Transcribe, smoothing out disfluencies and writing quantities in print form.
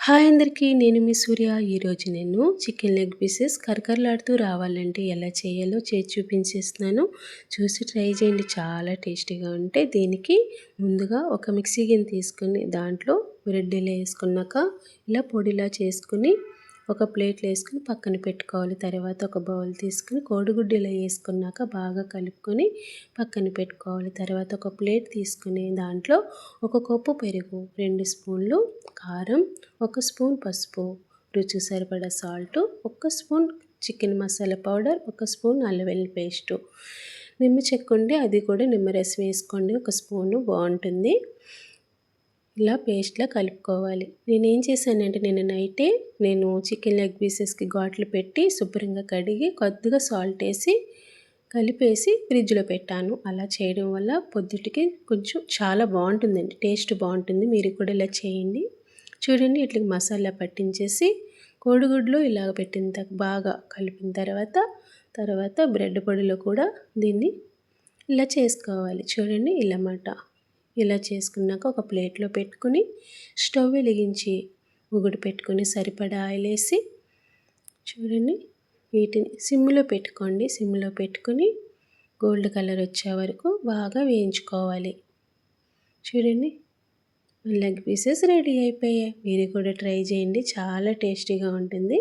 Hi అందరికీ, నేను మీ సూర్య. ఈరోజు నేను చికెన్ లెగ్ పీసెస్ కరకరలాడుతూ రావాలంటే ఎలా చేయాలో చేసి చూపించేస్తున్నాను. చూసి ట్రై చేయండి, చాలా టేస్టీగా ఉంటాయి. దీనికి ముందుగా ఒక మిక్సీ గిన్నె తీసుకొని దాంట్లో బ్రెడ్లు వేసుకున్నాక ఇలా పొడిలా చేసుకుని ఒక ప్లేట్లో వేసుకుని పక్కన పెట్టుకోవాలి. తర్వాత ఒక బౌల్ తీసుకుని కోడిగుడ్డులో వేసుకున్నాక బాగా కలుపుకొని పక్కన పెట్టుకోవాలి. తర్వాత ఒక ప్లేట్ తీసుకుని దాంట్లో ఒక కప్పు పెరుగు, 2 స్పూన్లు కారం, 1 స్పూన్ పసుపు, రుచికి సరిపడా salt, 1 spoon chicken masala powder, 1 spoon అల్లం వెల్లుల్లి పేస్టు, నిమ్మ చెక్క ఉండి అది కూడా నిమ్మరసం వేసుకోండి, 1 స్పూను బాగుంటుంది. ఇలా పేస్ట్లా కలుపుకోవాలి. నేనేం చేశానంటే నైటే చికెన్ లెగ్ పీసెస్కి ఘాట్లు పెట్టి శుభ్రంగా కడిగి కొద్దిగా సాల్ట్ వేసి కలిపేసి ఫ్రిడ్జ్లో పెట్టాను. అలా చేయడం వల్ల పొద్దుటికి కొంచెం చాలా బాగుంటుందండి, టేస్ట్ బాగుంటుంది. మీరు కూడా ఇలా చేయండి. చూడండి, ఇట్లా మసాలా పట్టించేసి కోడిగుడ్లు ఇలాగ పెట్టిన బాగా కలిపిన తర్వాత బ్రెడ్ పొడిలో కూడా దీన్ని ఇలా చేసుకోవాలి. చూడండి, ఇలా చేసుకున్నాక ఒక ప్లేట్లో పెట్టుకుని స్టవ్ వెలిగించి ముగుడు పెట్టుకుని సరిపడా ఆయిల్ వేసి చూడండి, వీటిని సిమ్లో పెట్టుకోండి. సిమ్లో పెట్టుకుని గోల్డ్ కలర్ వచ్చే వరకు బాగా వేయించుకోవాలి. చూడండి, లెగ్ పీసెస్ రెడీ అయిపోయాయి. మీరు కూడా ట్రై చేయండి, చాలా టేస్టీగా ఉంటుంది.